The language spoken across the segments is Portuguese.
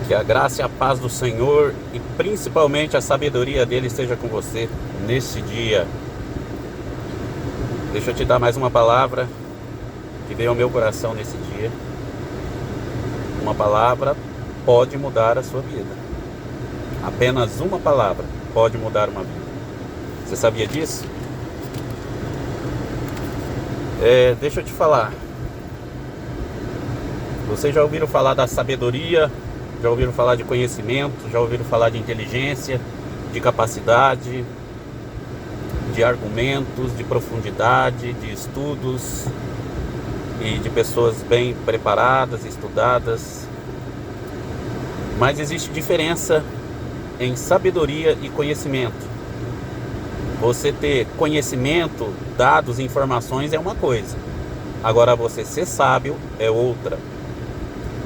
Que a graça e a paz do Senhor e principalmente a sabedoria dele esteja com você nesse dia. Deixa eu te dar mais uma palavra que veio ao meu coração nesse dia. Uma palavra pode mudar a sua vida. Apenas uma palavra pode mudar uma vida. Você sabia disso? Deixa eu te falar. Vocês já ouviram falar da sabedoria? Já ouviram falar de conhecimento? Já ouviram falar de inteligência, de capacidade, de argumentos, de profundidade, de estudos e de pessoas bem preparadas, estudadas? Mas existe diferença em sabedoria e conhecimento. Você ter conhecimento, dados, informações é uma coisa. Agora você ser sábio é outra.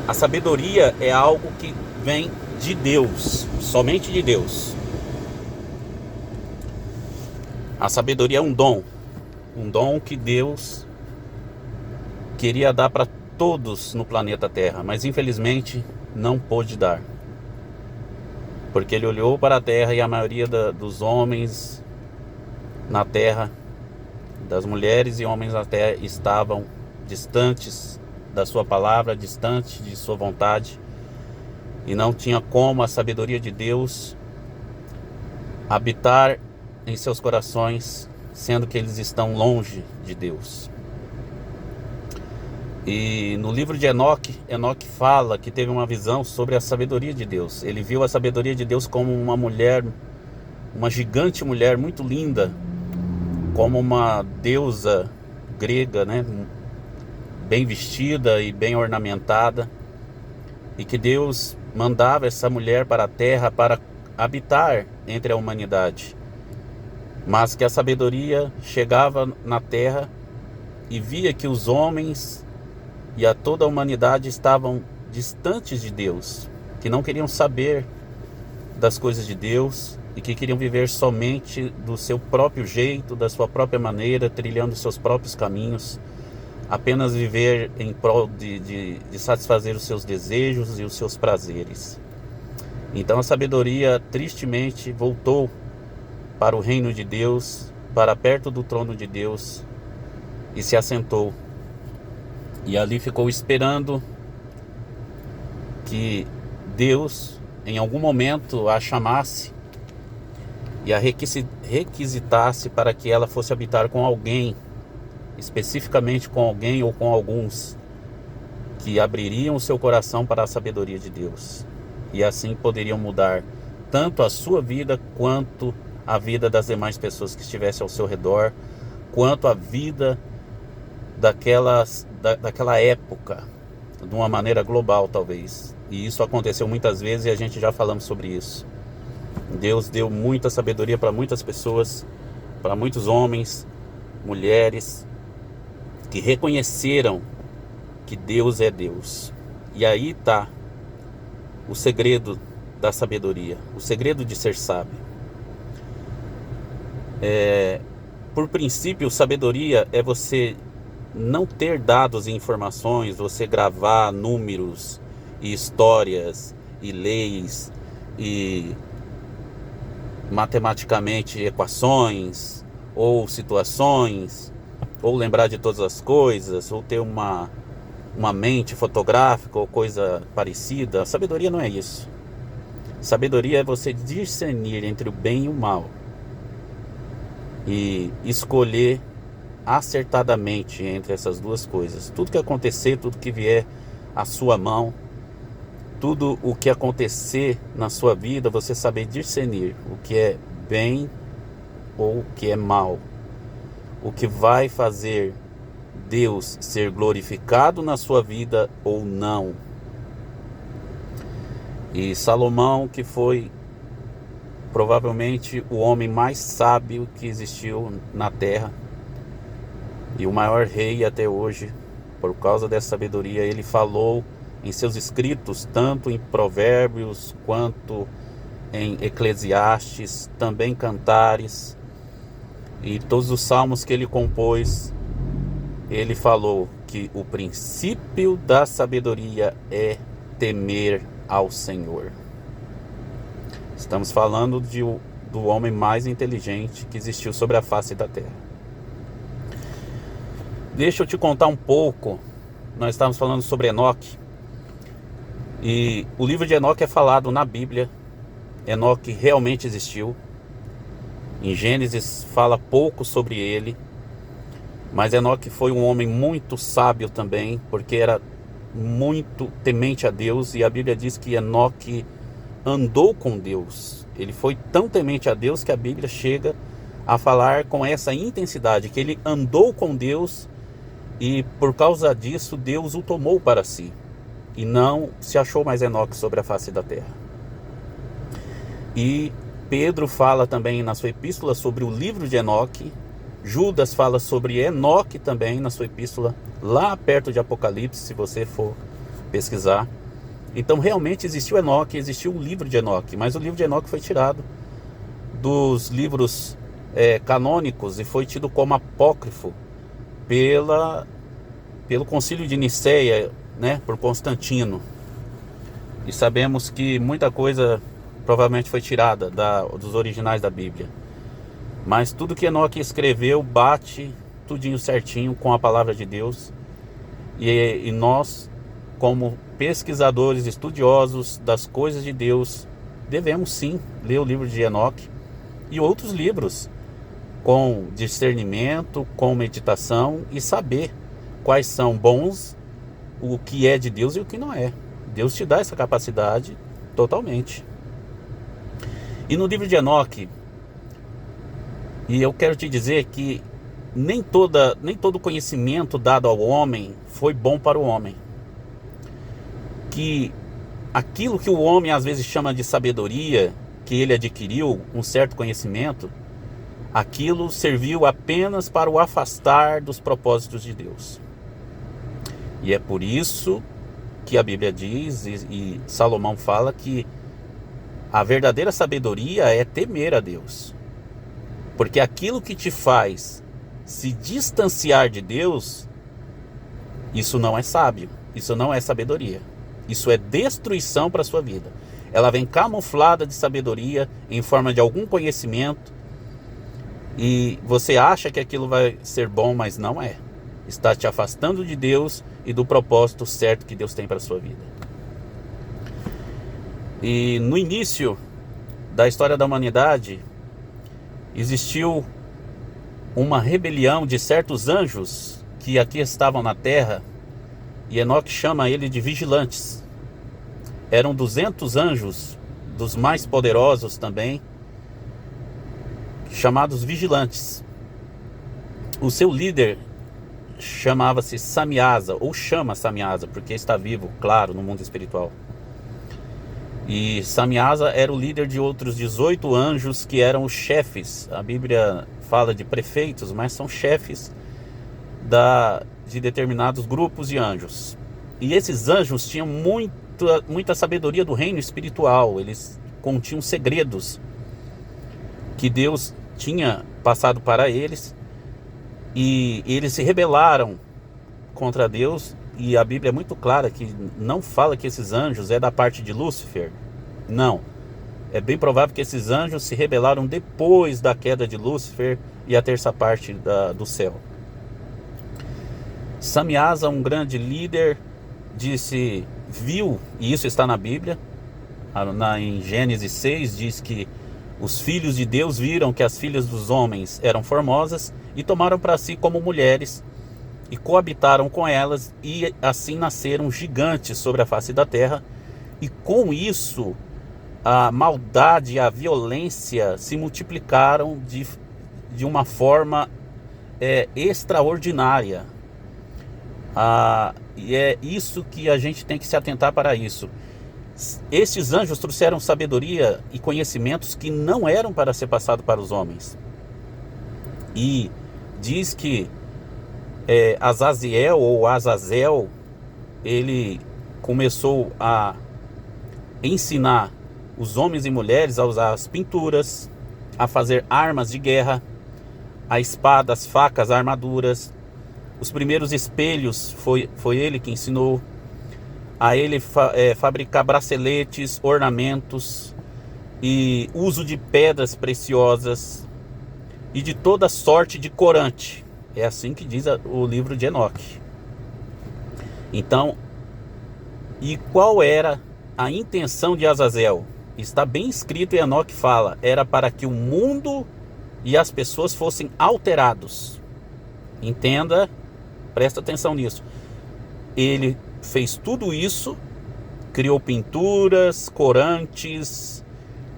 A sabedoria é algo que vem de Deus, somente de Deus. A sabedoria é um dom que Deus queria dar para todos no planeta Terra, mas infelizmente não pôde dar. Porque ele olhou para a Terra e a maioria dos homens na Terra, das mulheres e homens na Terra, estavam distantes da sua palavra, distante de sua vontade, e não tinha como a sabedoria de Deus habitar em seus corações, sendo que eles estão longe de Deus. E no livro de Enoque fala que teve uma visão sobre a sabedoria de Deus. Ele viu a sabedoria de Deus como uma mulher, uma gigante mulher muito linda, como uma deusa grega, né? Bem vestida e bem ornamentada, e que Deus mandava essa mulher para a terra para habitar entre a humanidade, mas que a sabedoria chegava na terra e via que os homens e a toda a humanidade estavam distantes de Deus, que não queriam saber das coisas de Deus e que queriam viver somente do seu próprio jeito, da sua própria maneira, trilhando seus próprios caminhos, apenas viver em prol de satisfazer os seus desejos e os seus prazeres. Então a sabedoria tristemente voltou para o reino de Deus, para perto do trono de Deus, e se assentou. E ali ficou esperando que Deus em algum momento a chamasse e a requisitasse para que ela fosse habitar com alguém, especificamente com alguém ou com alguns que abririam o seu coração para a sabedoria de Deus, e assim poderiam mudar tanto a sua vida quanto a vida das demais pessoas que estivessem ao seu redor, quanto a vida daquela época, de uma maneira global talvez. E isso aconteceu muitas vezes e a gente já falamos sobre isso. Deus deu muita sabedoria para muitas pessoas, para muitos homens, mulheres, que reconheceram que Deus é Deus. E aí está o segredo da sabedoria, o segredo de ser sábio. Por princípio, sabedoria é você não ter dados e informações, você gravar números e histórias e leis e matematicamente equações ou situações, ou lembrar de todas as coisas, ou ter uma mente fotográfica ou coisa parecida. A sabedoria não é isso. Sabedoria é você discernir entre o bem e o mal e escolher acertadamente entre essas duas coisas. Tudo que acontecer, tudo que vier à sua mão, tudo o que acontecer na sua vida, você saber discernir o que é bem ou o que é mal, o que vai fazer Deus ser glorificado na sua vida ou não. E Salomão, que foi provavelmente o homem mais sábio que existiu na terra e o maior rei até hoje, por causa dessa sabedoria, ele falou em seus escritos, tanto em Provérbios quanto em Eclesiastes, também Cantares, e todos os salmos que ele compôs, ele falou que o princípio da sabedoria é temer ao Senhor. Estamos falando do homem mais inteligente que existiu sobre a face da terra. Deixa eu te contar um pouco. Nós estávamos falando sobre Enoque. E o livro de Enoque é falado na Bíblia. Enoque realmente existiu. Em Gênesis fala pouco sobre ele. Mas Enoque foi um homem muito sábio também, porque era muito temente a Deus. E a Bíblia diz que Enoque andou com Deus. Ele foi tão temente a Deus que a Bíblia chega a falar com essa intensidade, que ele andou com Deus e por causa disso Deus o tomou para si. E não se achou mais Enoque sobre a face da terra. E Pedro fala também na sua epístola sobre o livro de Enoque. Judas fala sobre Enoque também na sua epístola, lá perto de Apocalipse, se você for pesquisar. Então realmente existiu Enoque, existiu o livro de Enoque, mas o livro de Enoque foi tirado dos livros canônicos e foi tido como apócrifo pelo concílio de Nicéia, né, por Constantino. E sabemos que muita coisa provavelmente foi tirada dos originais da Bíblia. Mas tudo que Enoque escreveu bate tudinho certinho com a palavra de Deus. E nós, como pesquisadores, estudiosos das coisas de Deus, devemos sim ler o livro de Enoque e outros livros com discernimento, com meditação e saber quais são bons, o que é de Deus e o que não é. Deus te dá essa capacidade totalmente. E no livro de Enoque, e eu quero te dizer que nem todo conhecimento dado ao homem foi bom para o homem. Que aquilo que o homem às vezes chama de sabedoria, que ele adquiriu um certo conhecimento, aquilo serviu apenas para o afastar dos propósitos de Deus. E é por isso que a Bíblia diz, e Salomão fala, que a verdadeira sabedoria é temer a Deus. Porque aquilo que te faz se distanciar de Deus, isso não é sábio, isso não é sabedoria. Isso é destruição para a sua vida. Ela vem camuflada de sabedoria em forma de algum conhecimento e você acha que aquilo vai ser bom, mas não é. Está te afastando de Deus e do propósito certo que Deus tem para a sua vida. E no início da história da humanidade, existiu uma rebelião de certos anjos que aqui estavam na terra, e Enoque chama ele de vigilantes. Eram 200 anjos, dos mais poderosos também, chamados vigilantes. O seu líder chamava-se Samiasa, ou chama Samiasa, porque está vivo, claro, no mundo espiritual. E Samiasa era o líder de outros 18 anjos que eram os chefes. A Bíblia fala de prefeitos, mas são chefes de determinados grupos de anjos. E esses anjos tinham muita sabedoria do reino espiritual. Eles continham segredos que Deus tinha passado para eles. E eles se rebelaram contra Deus. E a Bíblia é muito clara que não fala que esses anjos é da parte de Lúcifer. Não. É bem provável que esses anjos se rebelaram depois da queda de Lúcifer e a terça parte do céu. Samiasa, um grande líder, viu, e isso está na Bíblia, em Gênesis 6, diz que os filhos de Deus viram que as filhas dos homens eram formosas e tomaram para si como mulheres e coabitaram com elas, e assim nasceram gigantes sobre a face da terra, e com isso a maldade e a violência se multiplicaram de uma forma extraordinária. E é isso que a gente tem que se atentar para isso. Estes anjos trouxeram sabedoria e conhecimentos que não eram para ser passado para os homens. E diz que Azaziel ou Azazel, ele começou a ensinar os homens e mulheres a usar as pinturas, a fazer armas de guerra, a espada, as facas, armaduras. Os primeiros espelhos foi ele que ensinou. a ele fabricar braceletes, ornamentos e uso de pedras preciosas e de toda sorte de corante. É assim que diz o livro de Enoque. Então, e qual era a intenção de Azazel? Está bem escrito e Enoque fala, era para que o mundo e as pessoas fossem alterados. Entenda, presta atenção nisso. Ele fez tudo isso, criou pinturas, corantes,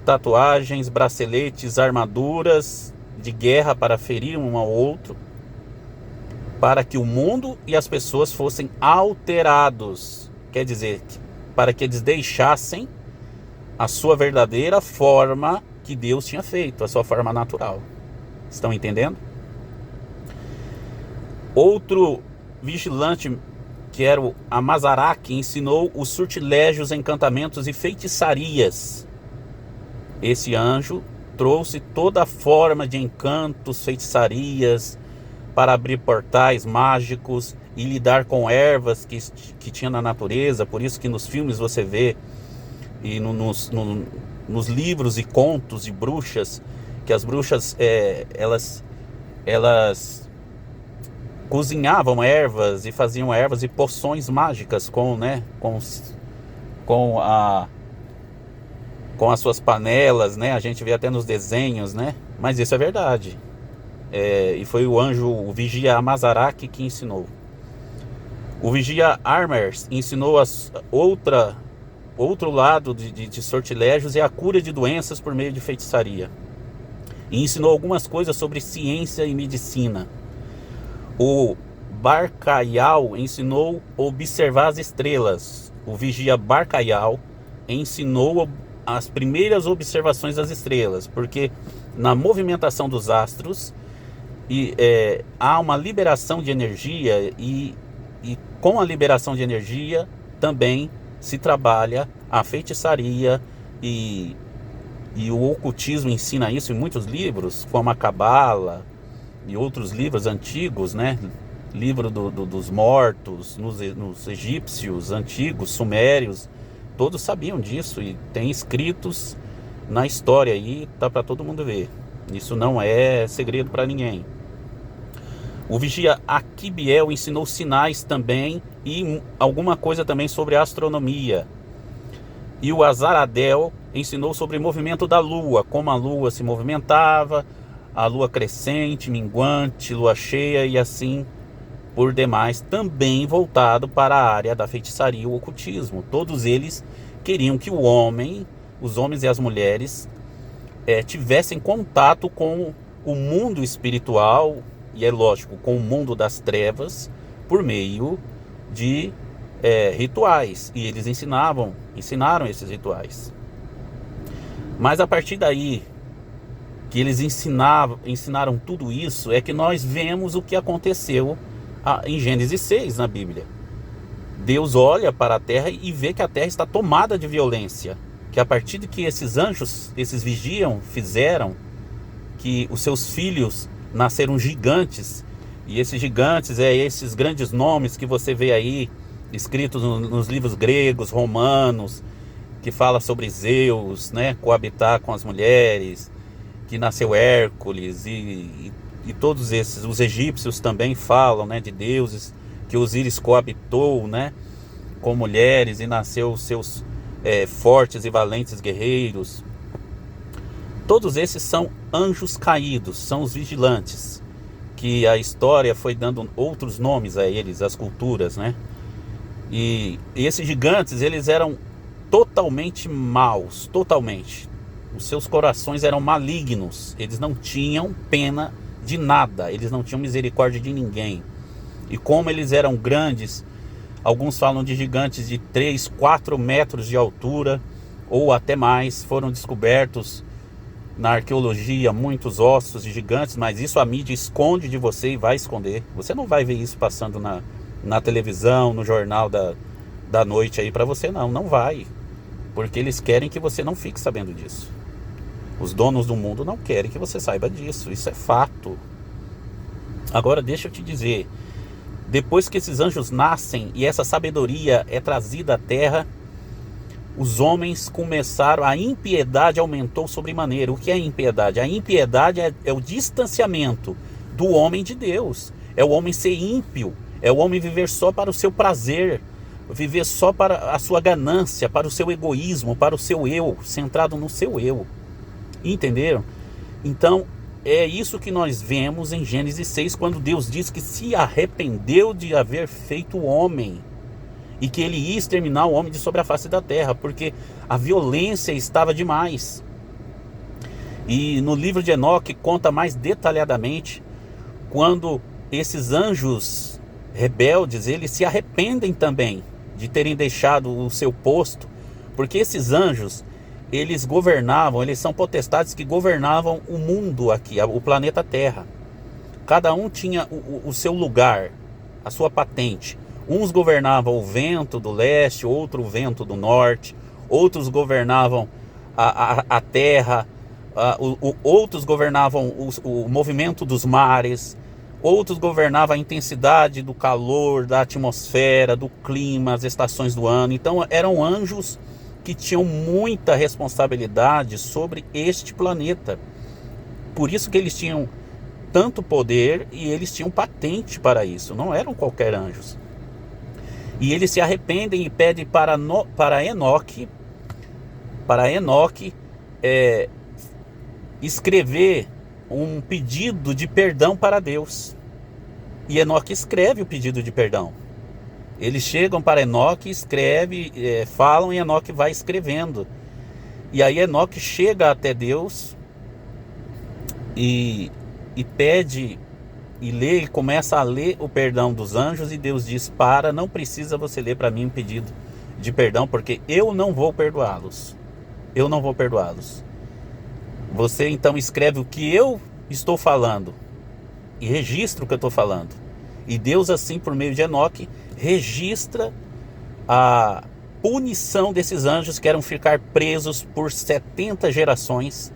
tatuagens, braceletes, armaduras de guerra para ferir um ao outro, para que o mundo e as pessoas fossem alterados. Quer dizer, para que eles deixassem a sua verdadeira forma que Deus tinha feito, a sua forma natural. Estão entendendo? Outro vigilante, que era o Amazaraque, ensinou os sortilégios, encantamentos e feitiçarias. Esse anjo trouxe toda a forma de encantos, feitiçarias, para abrir portais mágicos e lidar com ervas que tinha na natureza. Por isso que nos filmes você vê, e nos livros e contos de bruxas, que as bruxas elas cozinhavam ervas e faziam ervas e poções mágicas com as suas panelas, né? A gente vê até nos desenhos, né? Mas isso é verdade. E foi o vigia Amazaraque que ensinou. O vigia Armers ensinou outro lado de sortilégios e a cura de doenças por meio de feitiçaria. E ensinou algumas coisas sobre ciência e medicina. O Barcaial ensinou a observar as estrelas. O vigia Barcaial ensinou as primeiras observações das estrelas, porque na movimentação dos astros há uma liberação de energia e com a liberação de energia também se trabalha a feitiçaria e o ocultismo ensina isso em muitos livros, como a Cabala e outros livros antigos, né? Livro dos mortos, nos egípcios antigos, sumérios, todos sabiam disso e tem escritos na história aí, tá para todo mundo ver. Isso não é segredo para ninguém. O vigia Aquibiel ensinou sinais também e alguma coisa também sobre astronomia. E o Azaradel ensinou sobre o movimento da lua, como a lua se movimentava, a lua crescente, minguante, lua cheia e assim por demais, também voltado para a área da feitiçaria e o ocultismo. Todos eles queriam que os homens e as mulheres tivessem contato com o mundo espiritual e, é lógico, com o mundo das trevas por meio de rituais. E eles ensinaram esses rituais. Mas a partir daí que eles ensinaram tudo isso, é que nós vemos o que aconteceu em Gênesis 6 na Bíblia. Deus olha para a terra e vê que a terra está tomada de violência, que a partir de que esses anjos, esses vigiam, fizeram que os seus filhos nasceram gigantes, e esses gigantes esses grandes nomes que você vê aí escritos nos livros gregos, romanos, que fala sobre Zeus, né, coabitar com as mulheres, que nasceu Hércules e todos esses. Os egípcios também falam, né, de deuses, que Osíris coabitou, né, com mulheres e nasceu seus fortes e valentes guerreiros. Todos esses são anjos caídos, são os vigilantes, que a história foi dando outros nomes a eles, as culturas, né? E esses gigantes, eles eram totalmente maus, totalmente. Os seus corações eram malignos, eles não tinham pena de nada, eles não tinham misericórdia de ninguém. E como eles eram grandes, alguns falam de gigantes de 3, 4 metros de altura, ou até mais. Foram descobertos na arqueologia muitos ossos de gigantes, mas isso a mídia esconde de você e vai esconder. Você não vai ver isso passando na televisão, no jornal da noite aí para você, não vai. Porque eles querem que você não fique sabendo disso. Os donos do mundo não querem que você saiba disso, isso é fato. Agora deixa eu te dizer, Depois que esses anjos nascem e essa sabedoria é trazida à terra, os homens começaram, a impiedade aumentou sobremaneira. O que é impiedade? A impiedade é o distanciamento do homem de Deus. É o homem ser ímpio, é o homem viver só para o seu prazer, viver só para a sua ganância, para o seu egoísmo, para o seu eu, centrado no seu eu. Entenderam? Então, é isso que nós vemos em Gênesis 6, quando Deus diz que se arrependeu de haver feito o homem e que ele ia exterminar o homem de sobre a face da terra, porque a violência estava demais. E no livro de Enoque conta mais detalhadamente quando esses anjos rebeldes, eles se arrependem também de terem deixado o seu posto, porque esses anjos, eles governavam, eles são potestades que governavam o mundo aqui, o planeta Terra. Cada um tinha o seu lugar, a sua patente. Uns governavam o vento do leste, outro o vento do norte, outros governavam a terra, outros governavam o movimento dos mares, outros governavam a intensidade do calor, da atmosfera, do clima, as estações do ano. Então eram anjos que tinham muita responsabilidade sobre este planeta. Por isso que eles tinham tanto poder e eles tinham patente para isso, não eram qualquer anjos. E eles se arrependem e pedem para Enoque escrever um pedido de perdão para Deus. E Enoque escreve o pedido de perdão. Eles chegam para Enoque, escreve, falam, e Enoque vai escrevendo. E aí Enoque chega até Deus e pede e lê, e começa a ler o perdão dos anjos, e Deus diz: não precisa você ler para mim um pedido de perdão, porque eu não vou perdoá-los. Eu não vou perdoá-los. Você então escreve o que eu estou falando e registra o que eu estou falando. E Deus, assim, por meio de Enoque, registra a punição desses anjos que eram ficar presos por 70 gerações,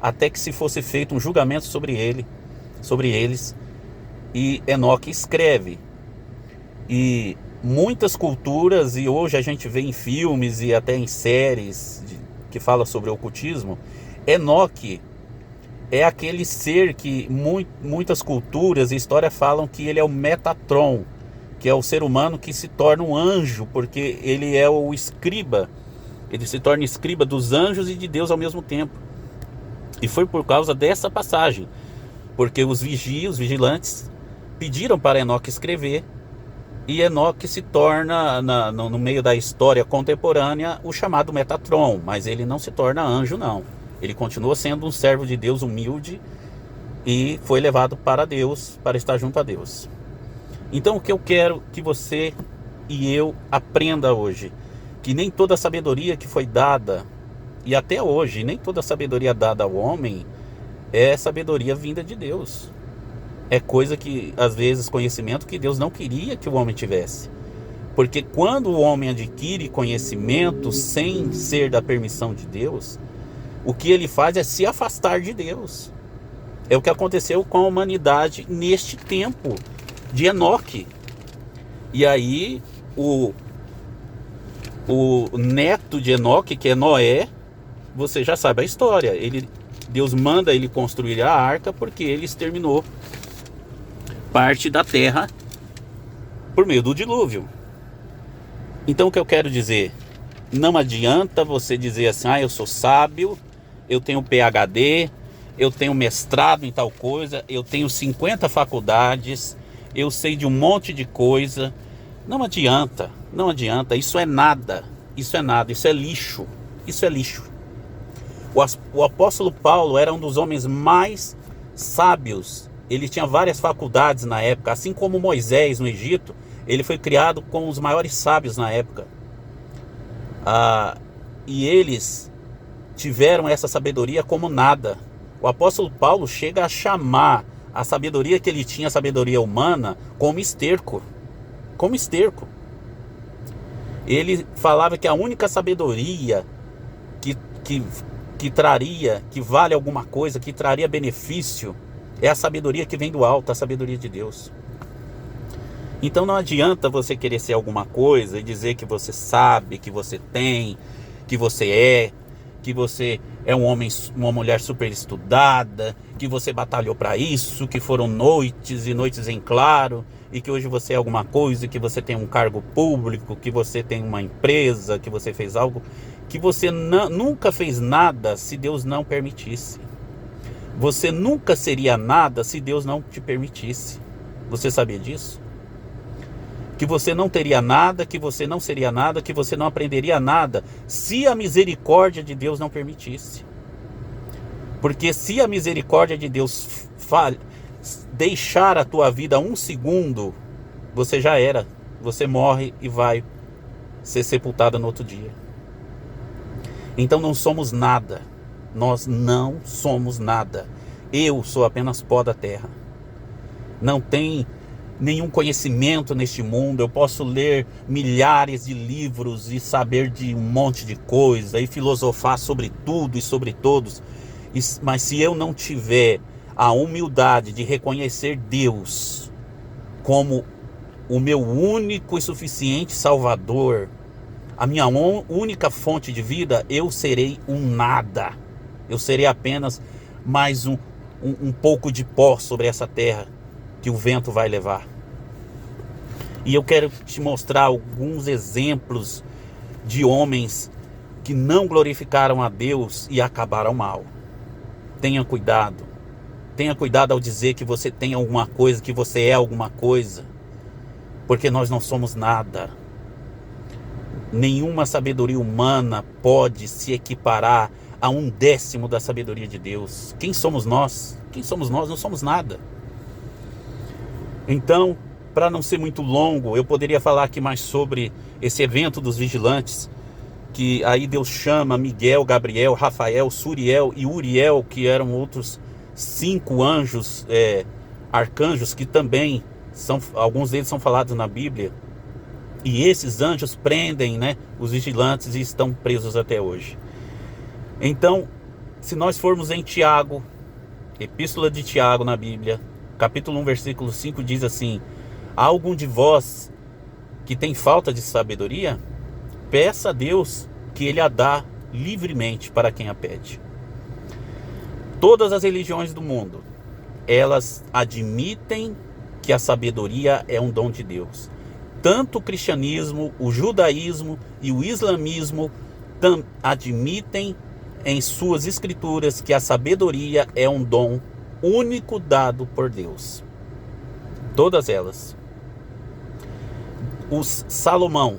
até que se fosse feito um julgamento sobre eles. E Enoque escreve. E muitas culturas, e hoje a gente vê em filmes e até em séries que fala sobre o ocultismo, Enoque é aquele ser que muitas culturas e história falam que ele é o Metatron, que é o ser humano que se torna um anjo, porque ele é o escriba. Ele se torna escriba dos anjos e de Deus ao mesmo tempo. E foi por causa dessa passagem, porque os vigilantes, pediram para Enoque escrever, e Enoque se torna, no meio da história contemporânea, o chamado Metatron, mas ele não se torna anjo, não. Ele continua sendo um servo de Deus humilde e foi levado para Deus, para estar junto a Deus. Então o que eu quero que você e eu aprenda hoje, que nem toda a sabedoria que foi dada, e até hoje, nem toda a sabedoria dada ao homem é sabedoria vinda de Deus. É coisa que, às vezes, conhecimento que Deus não queria que o homem tivesse. Porque quando o homem adquire conhecimento sem ser da permissão de Deus, o que ele faz é se afastar de Deus. É o que aconteceu com a humanidade neste tempo de Enoque. E aí, o neto de Enoque, que é Noé, você já sabe a história. Deus manda ele construir a arca porque ele exterminou parte da terra por meio do dilúvio. Então o que eu quero dizer? Não adianta você dizer assim: eu sou sábio, eu tenho PhD, eu tenho mestrado em tal coisa, eu tenho 50 faculdades, eu sei de um monte de coisa. Não adianta, não adianta. Isso é nada, isso é lixo, isso é lixo. O apóstolo Paulo era um dos homens mais sábios. Ele tinha várias faculdades na época, assim como Moisés no Egito. Ele foi criado com os maiores sábios na época. E eles tiveram essa sabedoria como nada. O apóstolo Paulo chega a chamar a sabedoria que ele tinha, a sabedoria humana, como esterco. Como esterco. Ele falava que a única sabedoria que traria, que vale alguma coisa, que traria benefício, é a sabedoria que vem do alto, a sabedoria de Deus. Então não adianta você querer ser alguma coisa e dizer que você sabe, que você tem, que você é um homem, uma mulher super estudada, que você batalhou para isso, que foram noites e noites em claro, e que hoje você é alguma coisa, que você tem um cargo público, que você tem uma empresa, que você fez algo, que você nunca fez nada se Deus não permitisse. Você nunca seria nada se Deus não te permitisse. Você sabia disso? Que você não teria nada, que você não seria nada, que você não aprenderia nada, se a misericórdia de Deus não permitisse. Porque se a misericórdia de Deus deixar a tua vida 1 segundo, você já era. Você morre e vai ser sepultado no outro dia. Então não somos nada. Nós não somos nada. Eu sou apenas pó da terra. Não tem nenhum conhecimento neste mundo. Eu posso ler milhares de livros e saber de um monte de coisa e filosofar sobre tudo e sobre todos, mas se eu não tiver a humildade de reconhecer Deus como o meu único e suficiente Salvador, a minha única fonte de vida, eu serei um nada. Eu serei apenas mais um pouco de pó sobre essa terra que o vento vai levar. E eu quero te mostrar alguns exemplos de homens que não glorificaram a Deus e acabaram mal. Tenha cuidado. Tenha cuidado ao dizer que você tem alguma coisa, que você é alguma coisa. Porque nós não somos nada. Nenhuma sabedoria humana pode se equiparar a 1/10 da sabedoria de Deus. Quem somos nós? Quem somos nós? Não somos nada. Então, para não ser muito longo, eu poderia falar aqui mais sobre esse evento dos vigilantes, que aí Deus chama Miguel, Gabriel, Rafael, Suriel e Uriel, que eram outros 5 anjos, arcanjos, que também alguns deles são falados na Bíblia. E esses anjos prendem, os vigilantes e estão presos até hoje. Então, se nós formos em Tiago, Epístola de Tiago na Bíblia, capítulo 1, versículo 5, diz assim: há algum de vós que tem falta de sabedoria? Peça a Deus, que Ele a dá livremente para quem a pede. Todas as religiões do mundo, elas admitem que a sabedoria é um dom de Deus. Tanto o cristianismo, o judaísmo e o islamismo admitem em suas escrituras que a sabedoria é um dom único dado por Deus. Todas elas. Salomão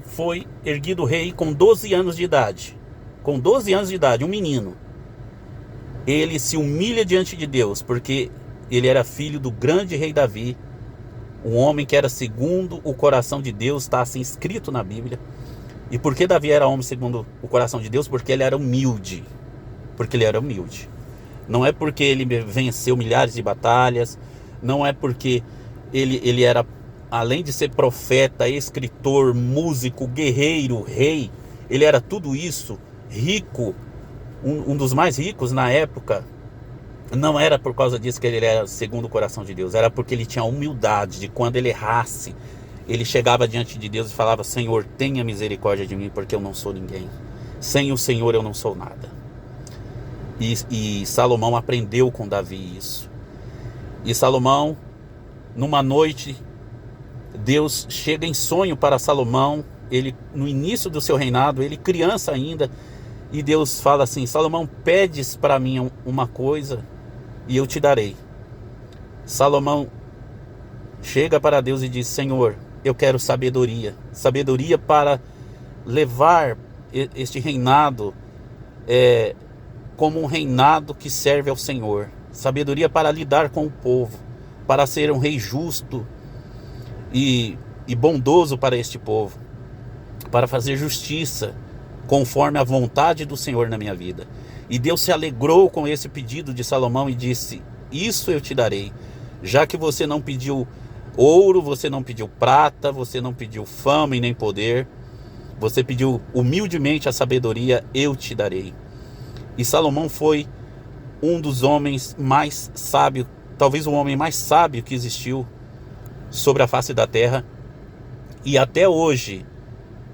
foi erguido rei com 12 anos de idade. Com 12 anos de idade, um menino. Ele se humilha diante de Deus, porque ele era filho do grande rei Davi, um homem que era segundo o coração de Deus, está assim escrito na Bíblia. E por que Davi era homem segundo o coração de Deus? Porque ele era humilde. Porque ele era humilde. Não é porque ele venceu milhares de batalhas, não é porque ele era, além de ser profeta, escritor, músico, guerreiro, rei, ele era tudo isso, rico, um dos mais ricos na época. Não era por causa disso que ele era segundo o coração de Deus, era porque ele tinha a humildade de, quando ele errasse, ele chegava diante de Deus e falava: Senhor, tenha misericórdia de mim, porque eu não sou ninguém. Sem o Senhor eu não sou nada. E Salomão aprendeu com Davi isso. E Salomão, numa noite, Deus chega em sonho para Salomão, ele no início do seu reinado, ele criança ainda, e Deus fala assim: Salomão, pedes para mim uma coisa e eu te darei. Salomão chega para Deus e diz: Senhor, eu quero sabedoria. Sabedoria para levar este reinado como um reinado que serve ao Senhor. Sabedoria para lidar com o povo, para ser um rei justo e bondoso para este povo, para fazer justiça conforme a vontade do Senhor na minha vida. E Deus se alegrou com esse pedido de Salomão e disse: isso eu te darei, já que você não pediu ouro, você não pediu prata, você não pediu fama e nem poder, você pediu humildemente a sabedoria, eu te darei. E Salomão foi um dos homens mais sábios, talvez o homem mais sábio que existiu sobre a face da terra, e até hoje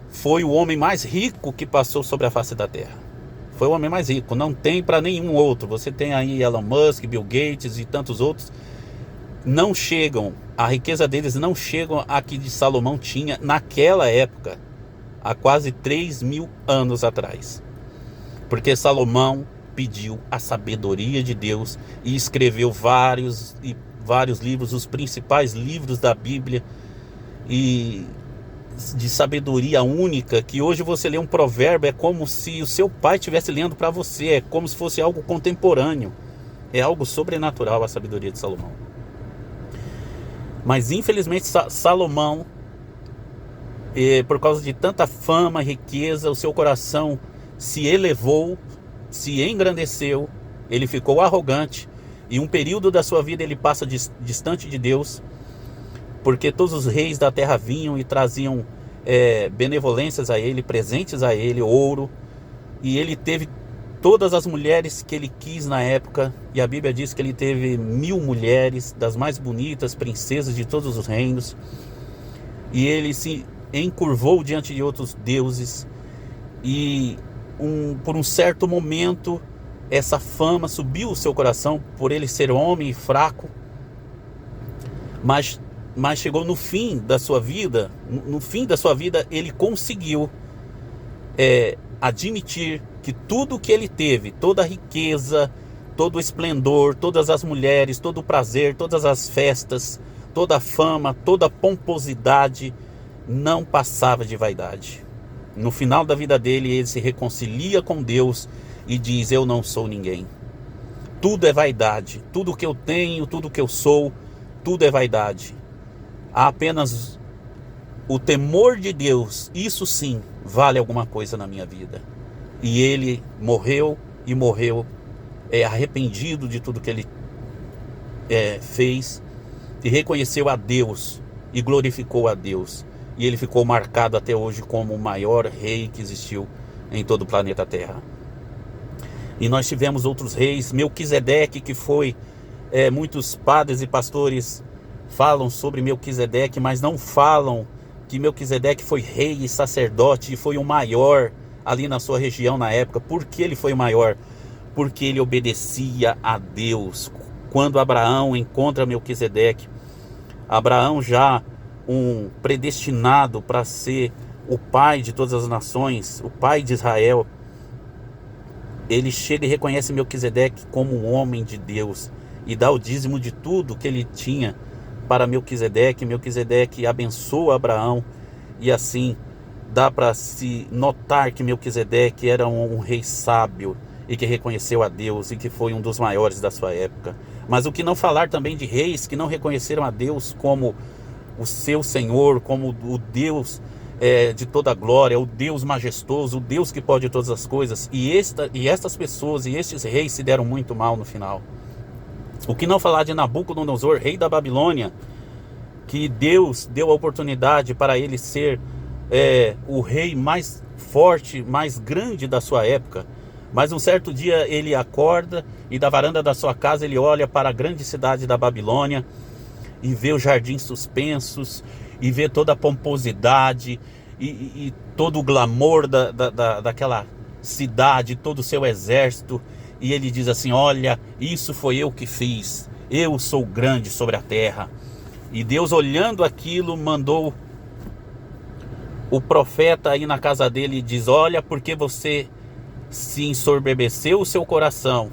foi o homem mais rico que passou sobre a face da terra. Foi o homem mais rico, não tem para nenhum outro. Você tem aí Elon Musk, Bill Gates e tantos outros, não chegam, a riqueza deles não chegam a que de Salomão tinha naquela época, há quase 3.000 anos atrás. Porque Salomão pediu a sabedoria de Deus e escreveu vários livros, os principais livros da Bíblia, e de sabedoria única, que hoje você lê um provérbio, é como se o seu pai estivesse lendo para você, é como se fosse algo contemporâneo, é algo sobrenatural a sabedoria de Salomão. Mas infelizmente Salomão, por causa de tanta fama e riqueza, o seu coração se elevou, se engrandeceu, ele ficou arrogante, e um período da sua vida ele passa distante de Deus, porque todos os reis da terra vinham e traziam benevolências a ele, presentes a ele, ouro, e ele teve todas as mulheres que ele quis na época, e a Bíblia diz que ele teve 1.000 mulheres, das mais bonitas, princesas de todos os reinos, e ele se encurvou diante de outros deuses, e por um certo momento essa fama subiu o seu coração, por ele ser homem e fraco, mas chegou no fim da sua vida, ele conseguiu admitir que tudo que ele teve, toda a riqueza, todo o esplendor, todas as mulheres, todo o prazer, todas as festas, toda a fama, toda a pomposidade, não passava de vaidade. No final da vida dele, ele se reconcilia com Deus e diz: eu não sou ninguém. Tudo é vaidade, tudo que eu tenho, tudo que eu sou, tudo é vaidade. Há apenas o temor de Deus, isso sim vale alguma coisa na minha vida. E ele morreu arrependido de tudo que ele fez, e reconheceu a Deus e glorificou a Deus, e ele ficou marcado até hoje como o maior rei que existiu em todo o planeta Terra. E nós tivemos outros reis, Melquisedeque, que foi, muitos padres e pastores falam sobre Melquisedeque, mas não falam que Melquisedeque foi rei e sacerdote e foi o maior ali na sua região na época. Por que ele foi o maior? Porque ele obedecia a Deus. Quando Abraão encontra Melquisedeque, Abraão já um predestinado para ser o pai de todas as nações, o pai de Israel, ele chega e reconhece Melquisedeque como um homem de Deus e dá o dízimo de tudo que ele tinha para Melquisedeque. Melquisedeque abençoa Abraão, e assim dá para se notar que Melquisedeque era um rei sábio e que reconheceu a Deus e que foi um dos maiores da sua época. Mas o que não falar também de reis que não reconheceram a Deus como o seu Senhor, como o Deus de toda a glória, o Deus majestoso, o Deus que pode todas as coisas. E estas pessoas e estes reis se deram muito mal no final. O que não falar de Nabucodonosor, rei da Babilônia, que Deus deu a oportunidade para ele ser o rei mais forte, mais grande da sua época. Mas um certo dia ele acorda e da varanda da sua casa ele olha para a grande cidade da Babilônia e vê os jardins suspensos, e vê toda a pomposidade e todo o glamour daquela cidade, todo o seu exército. E ele diz assim: olha, isso foi eu que fiz, eu sou grande sobre a terra. E Deus, olhando aquilo, mandou o profeta aí na casa dele e diz: olha, porque você se ensoberbeceu o seu coração,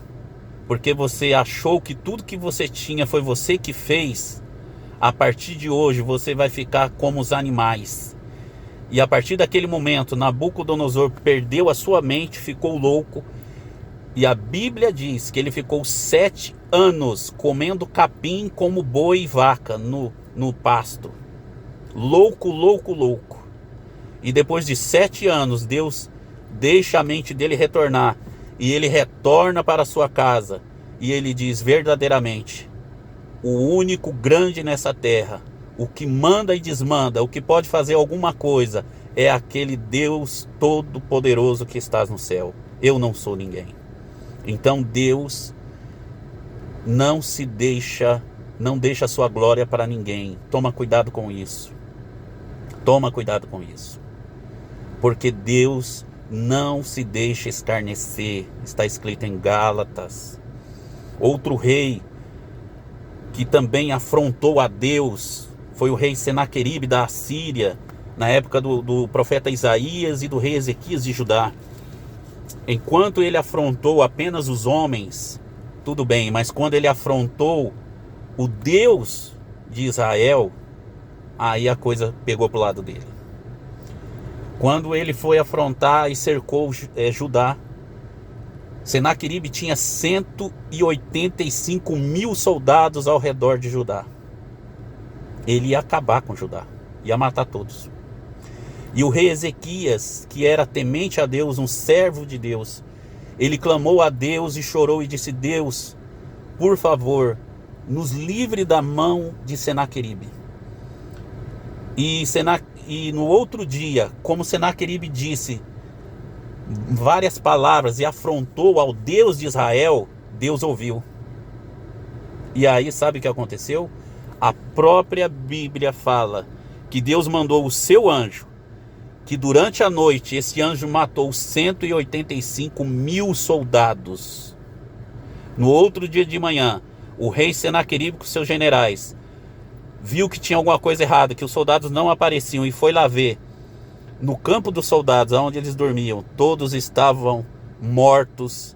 porque você achou que tudo que você tinha foi você que fez, a partir de hoje você vai ficar como os animais. E a partir daquele momento, Nabucodonosor perdeu a sua mente, ficou louco. E a Bíblia diz que ele ficou 7 anos comendo capim como boi e vaca no pasto. Louco, louco, louco. E depois de 7 anos, Deus deixa a mente dele retornar. E ele retorna para a sua casa. E ele diz: verdadeiramente, o único grande nessa terra, o que manda e desmanda, o que pode fazer alguma coisa, é aquele Deus todo-poderoso que está no céu. Eu não sou ninguém. Então Deus não se deixa não deixa a sua glória para ninguém. Toma cuidado com isso. Toma cuidado com isso. Porque Deus não se deixa escarnecer. Está escrito em Gálatas. Outro rei que também afrontou a Deus foi o rei Senaqueribe da Assíria, na época do profeta Isaías e do rei Ezequias de Judá. Enquanto ele afrontou apenas os homens, tudo bem, mas quando ele afrontou o Deus de Israel, aí a coisa pegou para o lado dele. Quando ele foi afrontar e cercou Judá, Senaqueribe tinha 185 mil soldados ao redor de Judá. Ele ia acabar com Judá, ia matar todos. E o rei Ezequias, que era temente a Deus, um servo de Deus, ele clamou a Deus e chorou e disse: Deus, por favor, nos livre da mão de Senaqueribe. E no outro dia, como Senaqueribe disse várias palavras e afrontou ao Deus de Israel, Deus ouviu. E aí sabe o que aconteceu? A própria Bíblia fala que Deus mandou o seu anjo, que durante a noite esse anjo matou 185 mil soldados. No outro dia de manhã, o rei Senaqueribe com seus generais viu que tinha alguma coisa errada, que os soldados não apareciam, e foi lá ver. No campo dos soldados, onde eles dormiam, todos estavam mortos.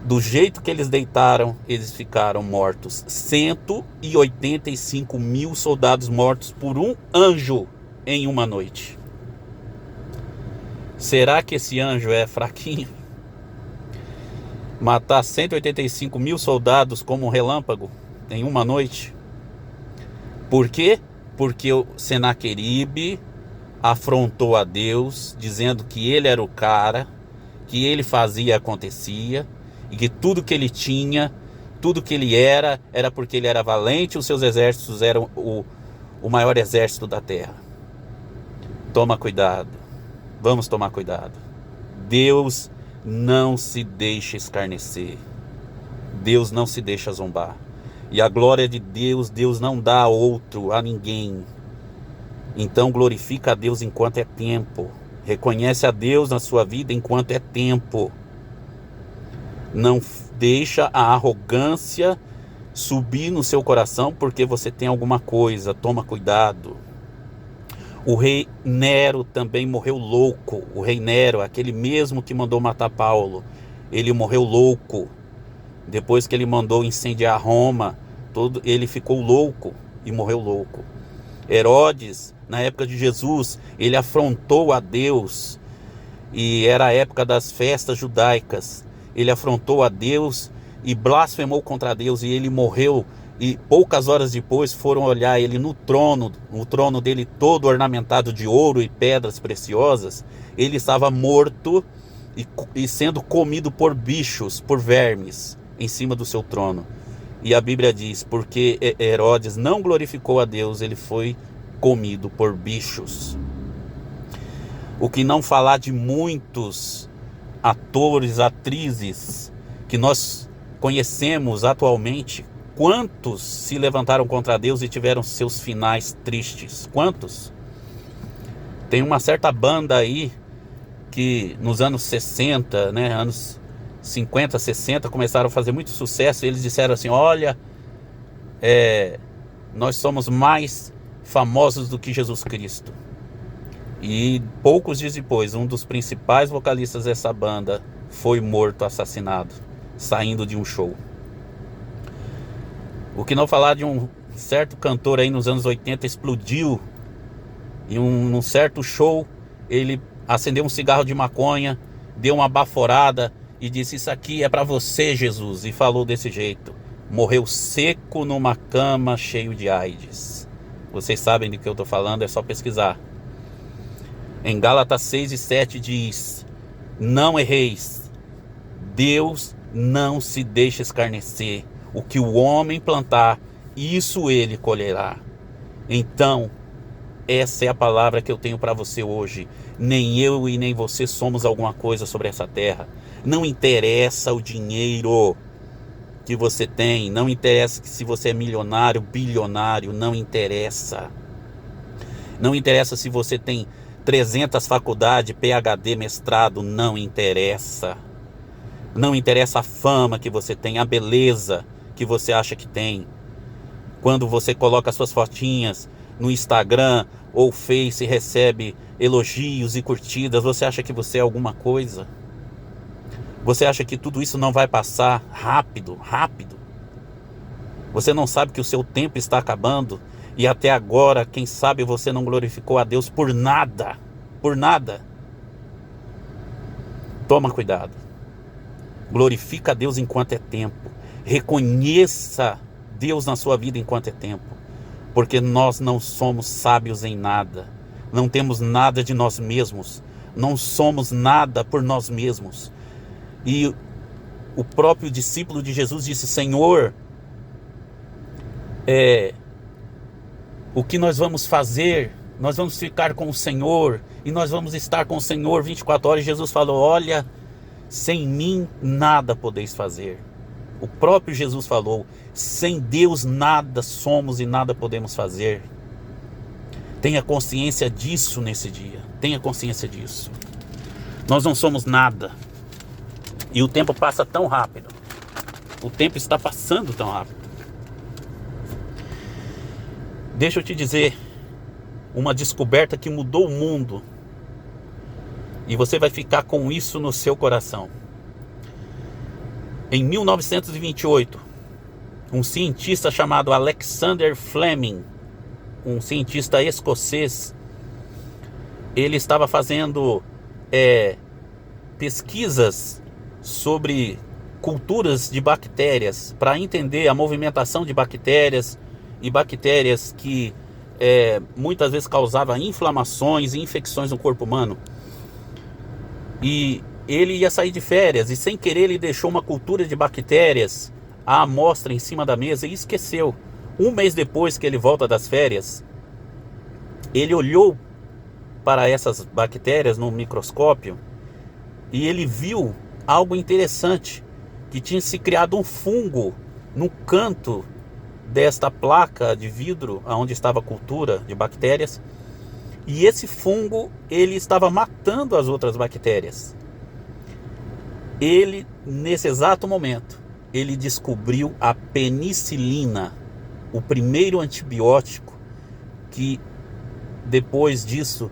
Do jeito que eles deitaram, eles ficaram mortos. 185 mil soldados mortos por um anjo em uma noite. Será que esse anjo é fraquinho? Matar 185 mil soldados como um relâmpago em uma noite? Por quê? Porque o Senaqueribe afrontou a Deus, dizendo que ele era o cara, que ele fazia e acontecia, e que tudo que ele tinha, tudo que ele era porque ele era valente, os seus exércitos eram o maior exército da terra. Toma cuidado, vamos tomar cuidado. Deus não se deixa escarnecer, Deus não se deixa zombar. E a glória de Deus, Deus não dá a outro, a ninguém. Então glorifica a Deus enquanto é tempo. Reconhece a Deus na sua vida enquanto é tempo. Não deixa a arrogância subir no seu coração porque você tem alguma coisa. Toma cuidado. O rei Nero também morreu louco. O rei Nero, aquele mesmo que mandou matar Paulo, ele morreu louco. Depois que ele mandou incendiar Roma, ele ficou louco e morreu louco. Herodes, na época de Jesus, ele afrontou a Deus, e era a época das festas judaicas. Ele afrontou a Deus e blasfemou contra Deus, e ele morreu. E poucas horas depois foram olhar ele no trono dele todo ornamentado de ouro e pedras preciosas. Ele estava morto e sendo comido por bichos, por vermes, em cima do seu trono. E a Bíblia diz, porque Herodes não glorificou a Deus, ele foi comido por bichos. O que não falar de muitos atores, atrizes que nós conhecemos atualmente, quantos se levantaram contra Deus e tiveram seus finais tristes? Quantos? Tem uma certa banda aí que nos anos 60, anos 50, 60, começaram a fazer muito sucesso. E eles disseram assim: olha, nós somos mais famosos do que Jesus Cristo. E poucos dias depois, um dos principais vocalistas dessa banda foi morto, assassinado, saindo de um show. O que não falar de um certo cantor aí nos anos 80, explodiu em num certo show. Ele acendeu um cigarro de maconha, deu uma baforada e disse: isso aqui é para você, Jesus. E falou desse jeito. Morreu seco numa cama, cheio de AIDS. Vocês sabem do que eu estou falando, é só pesquisar. Em Gálatas 6:7 diz: não erreis, Deus não se deixa escarnecer. O que o homem plantar, isso ele colherá. Então, essa é a palavra que eu tenho para você hoje. Nem eu e nem você somos alguma coisa sobre essa terra. Não interessa o dinheiro. que você tem, não interessa se você é milionário, bilionário, não interessa. Não interessa se você tem 300 faculdades, PhD, mestrado, não interessa. Não interessa a fama que você tem, a beleza que você acha que tem. Quando você coloca suas fotinhas no Instagram ou Face e recebe elogios e curtidas, você acha que você é alguma coisa? Você acha que tudo isso não vai passar rápido? Você não sabe que o seu tempo está acabando e até agora, quem sabe, você não glorificou a Deus por nada. Por nada. Toma cuidado. Glorifica a Deus enquanto é tempo. Reconheça Deus na sua vida enquanto é tempo. Porque nós não somos sábios em nada. Não temos nada de nós mesmos. Não somos nada por nós mesmos. E o próprio discípulo de Jesus disse: Senhor, o que nós vamos fazer? Nós vamos ficar com o Senhor e nós vamos estar com o Senhor 24 horas. Jesus falou: olha, sem mim nada podeis fazer. O próprio Jesus falou: sem Deus nada somos e nada podemos fazer. Tenha consciência disso nesse dia. Tenha consciência disso. Nós não somos nada. E o tempo passa tão rápido. O tempo está passando tão rápido. Deixa eu te dizer uma descoberta que mudou o mundo. E você vai ficar com isso no seu coração. Em 1928, um cientista chamado Alexander Fleming, um cientista escocês, ele estava fazendo pesquisas sobre culturas de bactérias para entender a movimentação de bactérias e bactérias que muitas vezes causavam inflamações e infecções no corpo humano. E ele ia sair de férias e sem querer ele deixou uma cultura de bactérias, a amostra em cima da mesa, e esqueceu. Um mês depois que ele volta das férias, ele olhou para essas bactérias no microscópio e ele viu algo interessante, que tinha se criado um fungo no canto desta placa de vidro onde estava a cultura de bactérias, e esse fungo ele estava matando as outras bactérias. Ele, nesse exato momento, ele descobriu a penicilina, o primeiro antibiótico que depois disso,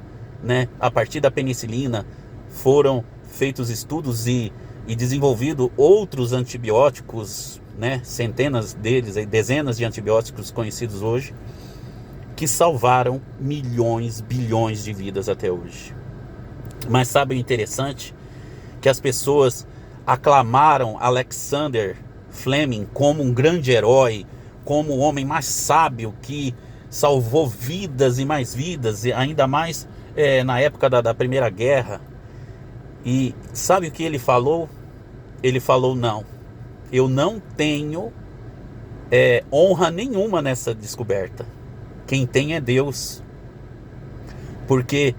a partir da penicilina, foram feitos estudos e desenvolvido outros antibióticos, centenas deles, dezenas de antibióticos conhecidos hoje, que salvaram milhões, bilhões de vidas até hoje. Mas sabe o interessante? Que as pessoas aclamaram Alexander Fleming como um grande herói, como o homem mais sábio que salvou vidas e mais vidas, e ainda mais na época da Primeira Guerra. E sabe o que ele falou? Ele falou: não, eu não tenho honra nenhuma nessa descoberta. Quem tem é Deus. Porque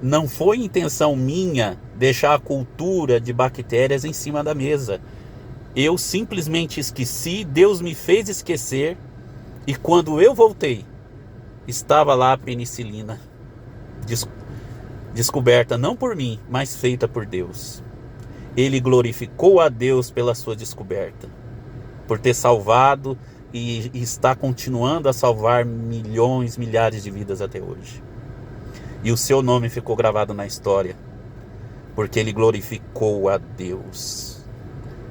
não foi intenção minha deixar a cultura de bactérias em cima da mesa. Eu simplesmente esqueci, Deus me fez esquecer, e quando eu voltei, estava lá a penicilina, descoberta não por mim, mas feita por Deus. Ele glorificou a Deus pela sua descoberta, por ter salvado e está continuando a salvar milhões, milhares de vidas até hoje. E o seu nome ficou gravado na história, porque ele glorificou a Deus,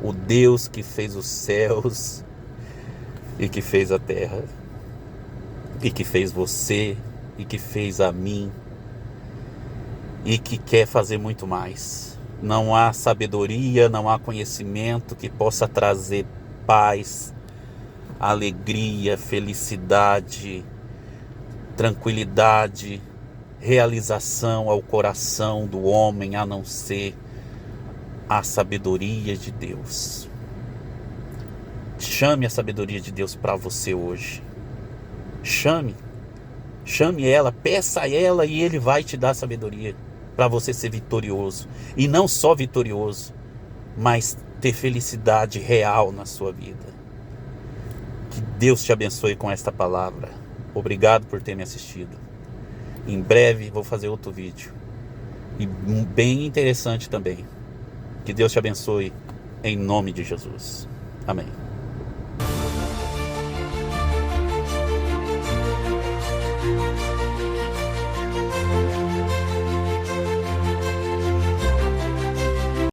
o Deus que fez os céus e que fez a terra, e que fez você e que fez a mim, e que quer fazer muito mais. Não há sabedoria, não há conhecimento que possa trazer paz, alegria, felicidade, tranquilidade, realização ao coração do homem, a não ser a sabedoria de Deus. Chame a sabedoria de Deus para você hoje. Chame ela, peça a ela, e Ele vai te dar sabedoria para você ser vitorioso. E não só vitorioso, mas ter felicidade real na sua vida. Que Deus te abençoe com esta palavra. Obrigado por ter me assistido. Em breve vou fazer outro vídeo. E bem interessante também. Que Deus te abençoe em nome de Jesus. Amém.